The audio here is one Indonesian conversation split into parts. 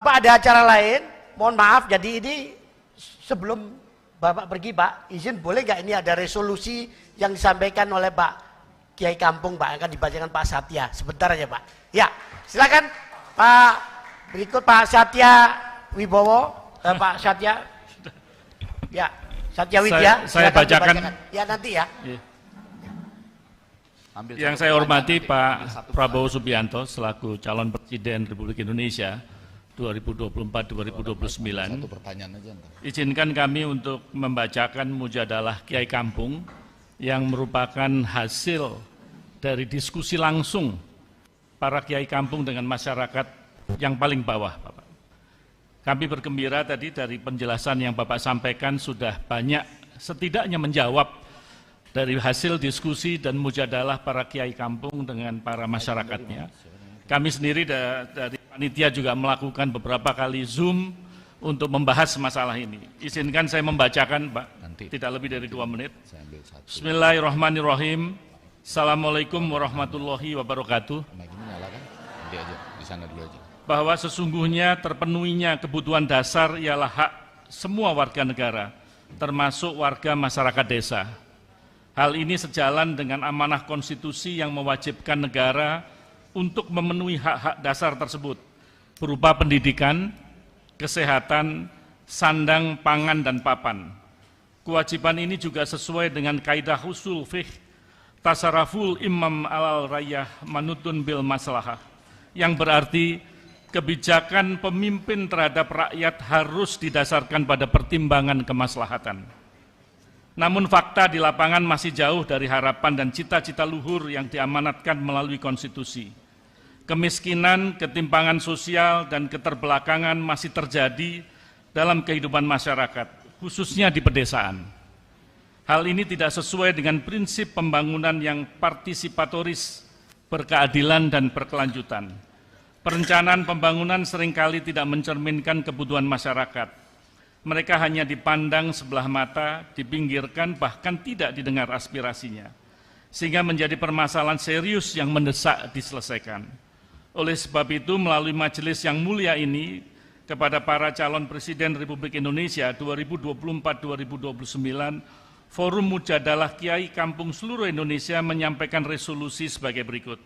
Pak, ada acara lain, mohon maaf, jadi ini sebelum Bapak pergi Pak, izin boleh nggak ini ada resolusi yang disampaikan oleh Pak Kiai Kampung Pak, akan dibacakan Pak Satya, sebentar aja Pak. Ya, silakan Pak, berikut Pak Satya Wibowo, Pak Satya, ya, Satya Widya, saya bacakan. Ya nanti ya. Yang saya hormati Pak Prabowo Subianto selaku calon Presiden Republik Indonesia 2024-2029, izinkan kami untuk membacakan mujadalah Kiai Kampung yang merupakan hasil dari diskusi langsung para Kiai Kampung dengan masyarakat yang paling bawah, Bapak. Kami bergembira tadi dari penjelasan yang Bapak sampaikan sudah banyak setidaknya menjawab dari hasil diskusi dan mujadalah para Kiai Kampung dengan para masyarakatnya. Kami sendiri dari panitia juga melakukan beberapa kali Zoom untuk membahas masalah ini. Izinkan saya membacakan, Pak, tidak lebih dari 2 menit. Bismillahirrahmanirrahim. Assalamualaikum warahmatullahi wabarakatuh. Bahwa sesungguhnya terpenuhinya kebutuhan dasar ialah hak semua warga negara, termasuk warga masyarakat desa. Hal ini sejalan dengan amanah konstitusi yang mewajibkan negara untuk memenuhi hak-hak dasar tersebut, berupa pendidikan, kesehatan, sandang, pangan, dan papan. Kewajiban ini juga sesuai dengan kaidah usul fiqh tasarruful imam alal rayah manutun bil maslahah, yang berarti kebijakan pemimpin terhadap rakyat harus didasarkan pada pertimbangan kemaslahatan. Namun fakta di lapangan masih jauh dari harapan dan cita-cita luhur yang diamanatkan melalui konstitusi. Kemiskinan, ketimpangan sosial, dan keterbelakangan masih terjadi dalam kehidupan masyarakat, khususnya di pedesaan. Hal ini tidak sesuai dengan prinsip pembangunan yang partisipatoris, berkeadilan, dan berkelanjutan. Perencanaan pembangunan seringkali tidak mencerminkan kebutuhan masyarakat. Mereka hanya dipandang sebelah mata, dipinggirkan, bahkan tidak didengar aspirasinya, sehingga menjadi permasalahan serius yang mendesak diselesaikan. Oleh sebab itu, melalui majelis yang mulia ini, kepada para calon Presiden Republik Indonesia 2024-2029, Forum Mujadalah Kiai Kampung seluruh Indonesia menyampaikan resolusi sebagai berikut.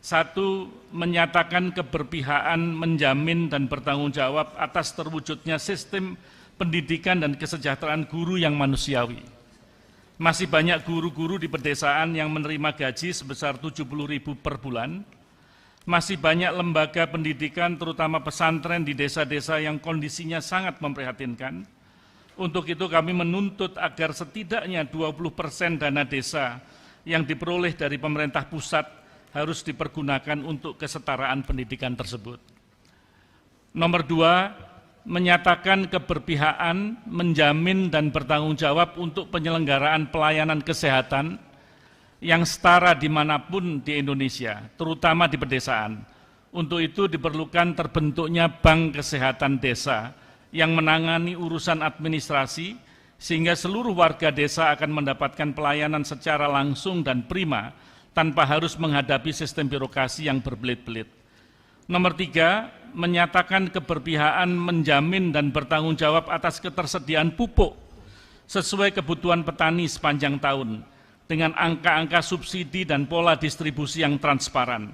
1. Menyatakan keberpihakan, menjamin, dan bertanggung jawab atas terwujudnya sistem pendidikan dan kesejahteraan guru yang manusiawi. Masih banyak guru-guru di pedesaan yang menerima gaji sebesar 70.000 per bulan. Masih banyak lembaga pendidikan, terutama pesantren di desa-desa yang kondisinya sangat memprihatinkan. Untuk itu kami menuntut agar setidaknya 20% dana desa yang diperoleh dari pemerintah pusat harus dipergunakan untuk kesetaraan pendidikan tersebut. Nomor 2, menyatakan keberpihakan, menjamin, dan bertanggung jawab untuk penyelenggaraan pelayanan kesehatan yang setara dimanapun di Indonesia, terutama di pedesaan. Untuk itu diperlukan terbentuknya Bank Kesehatan Desa yang menangani urusan administrasi, sehingga seluruh warga desa akan mendapatkan pelayanan secara langsung dan prima, tanpa harus menghadapi sistem birokrasi yang berbelit-belit. Nomor 3, menyatakan keberpihakan, menjamin, dan bertanggung jawab atas ketersediaan pupuk sesuai kebutuhan petani sepanjang tahun, dengan angka-angka subsidi dan pola distribusi yang transparan.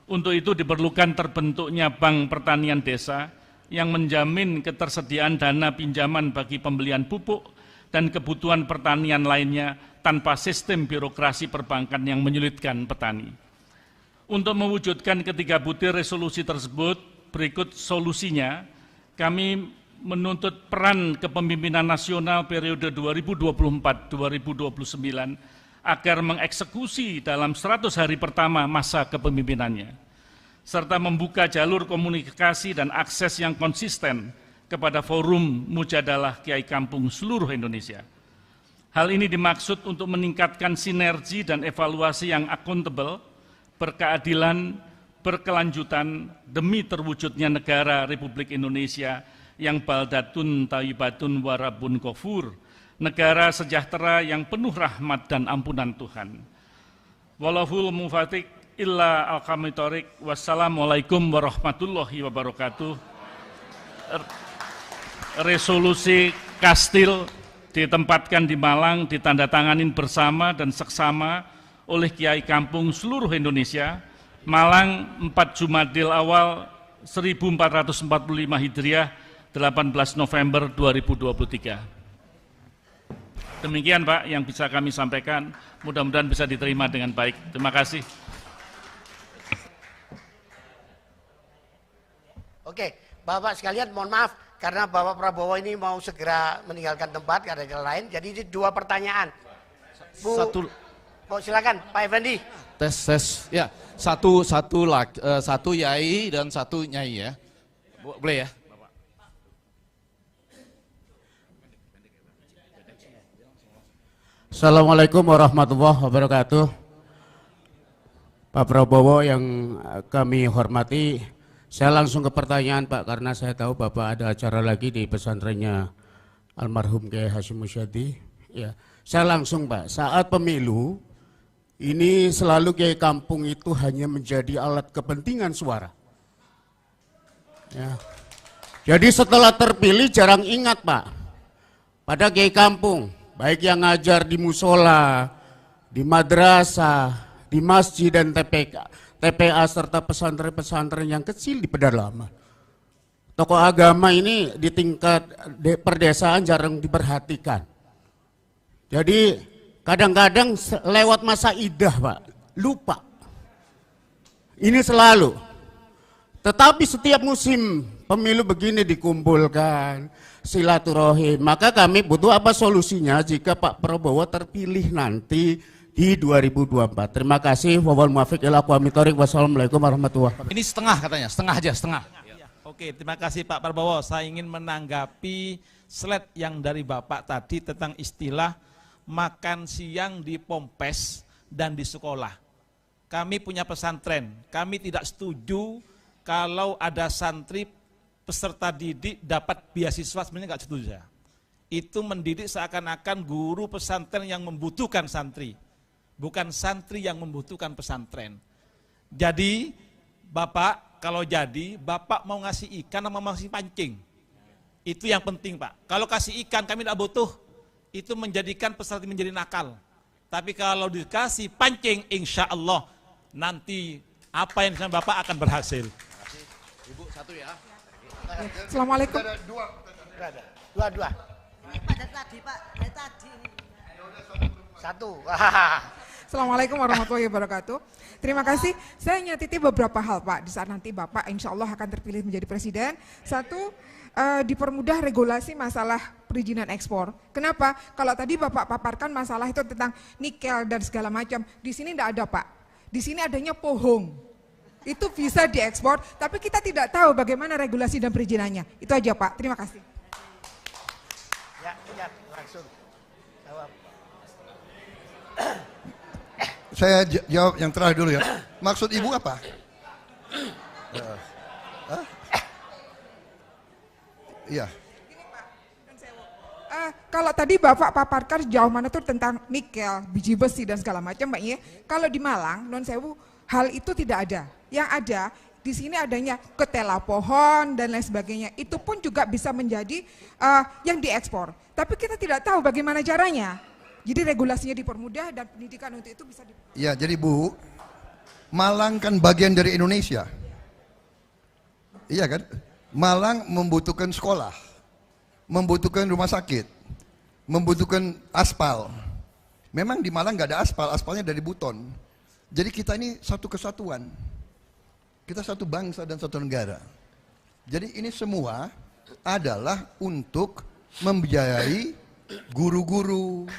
Untuk itu diperlukan terbentuknya Bank Pertanian Desa yang menjamin ketersediaan dana pinjaman bagi pembelian pupuk dan kebutuhan pertanian lainnya tanpa sistem birokrasi perbankan yang menyulitkan petani. Untuk mewujudkan ketiga butir resolusi tersebut, berikut solusinya. Kami menuntut peran kepemimpinan nasional periode 2024-2029 agar mengeksekusi dalam 100 hari pertama masa kepemimpinannya, serta membuka jalur komunikasi dan akses yang konsisten kepada Forum Mujadalah Kiai Kampung seluruh Indonesia. Hal ini dimaksud untuk meningkatkan sinergi dan evaluasi yang akuntabel, berkeadilan, berkelanjutan demi terwujudnya negara Republik Indonesia yang baldatun thayyibatun warabun ghafur, negara sejahtera yang penuh rahmat dan ampunan Tuhan. Wallahul muwaffiq illa al-qamitorik. Wassalamualaikum warahmatullahi wabarakatuh. resolusi Kastil ditempatkan di Malang, ditandatanganin bersama dan seksama oleh Kiai Kampung seluruh Indonesia, Malang 4 Jumadil Awal 1445 Hijriah, 18 November 2023. Demikian Pak yang bisa kami sampaikan, mudah-mudahan bisa diterima dengan baik. Terima kasih. Oke, Bapak sekalian mohon maaf karena Bapak Prabowo ini mau segera meninggalkan tempat karena jalan lain. Jadi ini 2 pertanyaan. Silakan Pak Effendi. Tes. Ya, satu yai dan satu nyai ya. Boleh ya? Assalamualaikum warahmatullahi wabarakatuh. Pak Prabowo yang kami hormati, saya langsung ke pertanyaan Pak, karena saya tahu Bapak ada acara lagi di pesantrennya almarhum Kiai Hasyim Musyadi. Ya, saya langsung Pak, saat pemilu ini selalu Kiai Kampung itu hanya menjadi alat kepentingan suara. Ya. Jadi setelah terpilih jarang ingat Pak pada Kiai Kampung, baik yang ngajar di musola, di madrasah, di masjid dan TPA serta pesantren-pesantren yang kecil di pedalaman. Tokoh agama ini di tingkat perdesaan jarang diperhatikan. Jadi kadang-kadang lewat masa idah Pak, lupa. Ini selalu. Tetapi setiap musim pemilu begini dikumpulkan, silaturahim. Maka kami butuh apa solusinya jika Pak Prabowo terpilih nanti di 2024. Terima kasih. Wawal muafiq ila aqwamit thoriq. Wassalamualaikum warahmatullahi wabarakatuh. Ini setengah katanya, setengah aja, setengah. Oke, terima kasih Pak Prabowo. Saya ingin menanggapi slide yang dari Bapak tadi tentang istilah makan siang di Pompes dan di sekolah. Kami punya pesantren, kami tidak setuju kalau ada santri peserta didik dapat beasiswa, sebenarnya nggak setuju saya. Itu mendidik seakan-akan guru pesantren yang membutuhkan santri, bukan santri yang membutuhkan pesantren. Jadi Bapak, kalau jadi Bapak mau ngasih ikan atau mau ngasih pancing? Itu yang penting Pak. Kalau kasih ikan kami tidak butuh, itu menjadikan peserta menjadi nakal. Tapi kalau dikasih pancing, insya Allah nanti apa yang disampaikan Bapak akan berhasil. Ibu satu ya. Assalamualaikum. Ada dua. Ini pada tadi Pak, dari tadi ini. Satu. Assalamualaikum warahmatullahi wabarakatuh. Terima kasih. Saya ingin titip beberapa hal Pak, di saat nanti Bapak insya Allah akan terpilih menjadi presiden. Satu, dipermudah regulasi masalah perizinan ekspor. Kenapa? Kalau tadi Bapak paparkan masalah itu tentang nikel dan segala macam, di sini tidak ada Pak. Di sini adanya pohong. Itu bisa diekspor, tapi kita tidak tahu bagaimana regulasi dan perizinannya. Itu aja Pak, terima kasih. Ya, langsung. Jawab. Saya jawab yang terakhir dulu ya. Maksud Ibu apa? Iya. Kalau tadi Bapak paparkan sejauh mana tuh tentang nikel, biji besi dan segala macam Pak ya. Kalau di Malang, non sewu, hal itu tidak ada. Yang ada di sini adanya ketela pohon dan lain sebagainya. Itu pun juga bisa menjadi yang diekspor. Tapi kita tidak tahu bagaimana caranya. Jadi regulasinya dipermudah dan pendidikan untuk itu bisa dipermudah. Ya, jadi Bu, Malang kan bagian dari Indonesia. Iya kan? Malang membutuhkan sekolah, membutuhkan rumah sakit, membutuhkan aspal. Memang di Malang nggak ada aspal, aspalnya dari Buton. Jadi kita ini satu kesatuan. Kita satu bangsa dan satu negara. Jadi ini semua adalah untuk membiayai guru-guru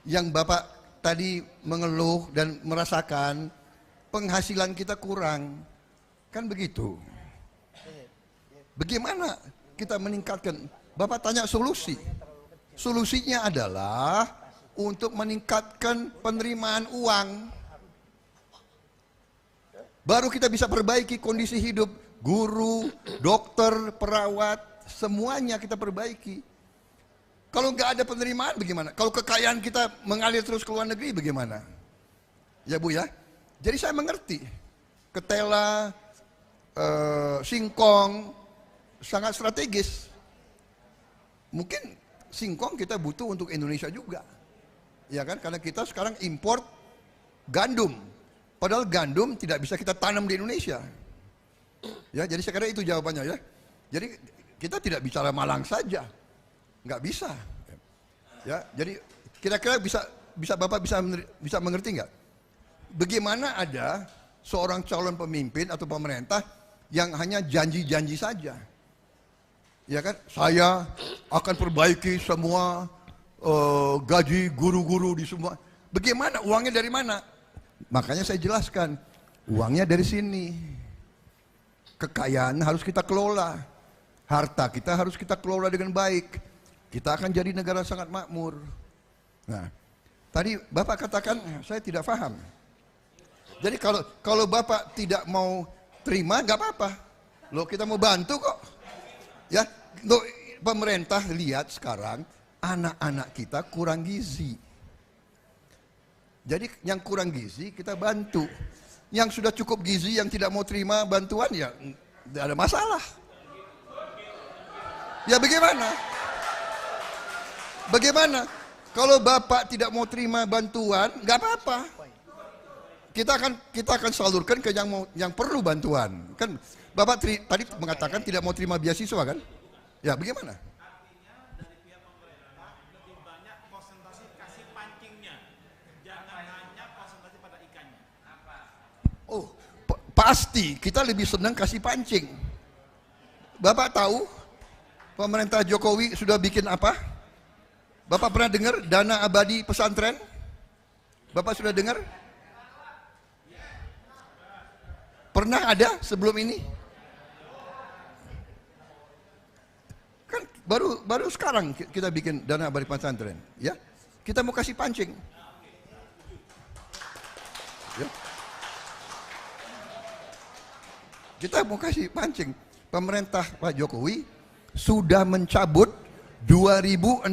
yang Bapak tadi mengeluh dan merasakan penghasilan kita kurang. Kan begitu. Bagaimana kita meningkatkan? Bapak tanya solusi. Solusinya adalah untuk meningkatkan penerimaan uang. Baru kita bisa perbaiki kondisi hidup guru, dokter, perawat, semuanya kita perbaiki. Kalau nggak ada penerimaan bagaimana? Kalau kekayaan kita mengalir terus ke luar negeri bagaimana? Ya Bu ya. Jadi saya mengerti. Ketela, singkong, sangat strategis. Mungkin singkong kita butuh untuk Indonesia juga. Ya kan? Karena kita sekarang import gandum. Padahal gandum tidak bisa kita tanam di Indonesia. Ya, jadi saya kira itu jawabannya ya. Jadi kita tidak bicara Malang saja. Nggak bisa. Ya, jadi kira-kira bisa Bapak bisa mengerti nggak? Bagaimana ada seorang calon pemimpin atau pemerintah yang hanya janji-janji saja? Ya kan, saya akan perbaiki semua gaji guru-guru di semua. Bagaimana? Uangnya dari mana? Makanya saya jelaskan, uangnya dari sini. Kekayaan harus kita kelola. Harta kita harus kita kelola dengan baik. Kita akan jadi negara sangat makmur. Nah, tadi Bapak katakan saya tidak paham. Jadi kalau Bapak tidak mau terima, nggak apa-apa. Loh, kita mau bantu kok. Ya, loh, pemerintah lihat sekarang anak-anak kita kurang gizi. Jadi yang kurang gizi kita bantu. Yang sudah cukup gizi yang tidak mau terima bantuan ya tidak ada masalah. Ya bagaimana? Bagaimana? Kalau Bapak tidak mau terima bantuan, nggak apa-apa. Kita akan salurkan ke yang perlu bantuan. Kan Bapak tadi mengatakan tidak mau terima beasiswa kan? Ya bagaimana? Artinya dari pihak pemerintah lebih banyak konsentrasi kasih pancingnya, jangan hanya konsentrasi pada ikannya. Oh, pasti kita lebih senang kasih pancing. Bapak tahu pemerintah Jokowi sudah bikin apa? Bapak pernah dengar dana abadi pesantren? Bapak sudah dengar? Pernah ada sebelum ini? Kan baru sekarang kita bikin dana abadi pesantren, ya. Kita mau kasih pancing. Ya. Kita mau kasih pancing. Pemerintah Pak Jokowi sudah mencabut 2.600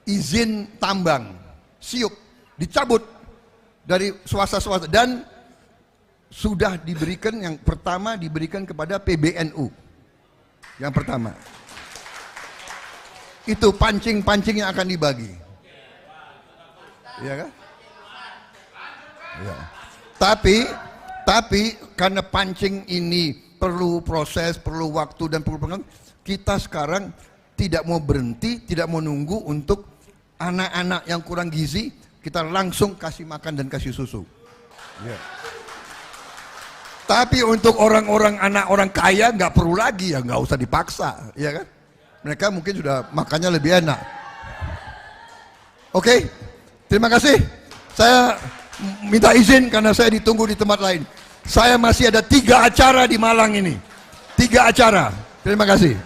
izin tambang siup, dicabut dari swasta-swasta dan sudah diberikan, yang pertama diberikan kepada PBNU. Yang pertama. Itu pancing-pancing yang akan dibagi. Iya kan? Ya. Tapi karena pancing ini perlu proses, perlu waktu dan perlu pengalaman, kita sekarang tidak mau berhenti, tidak mau nunggu untuk anak-anak yang kurang gizi, kita langsung kasih makan dan kasih susu. Ya. Tapi untuk orang-orang anak orang kaya nggak perlu lagi, ya nggak usah dipaksa, ya kan? Mereka mungkin sudah makannya lebih enak. Oke, terima kasih. Saya minta izin karena saya ditunggu di tempat lain. Saya masih ada 3 acara di Malang ini. 3 acara. Terima kasih.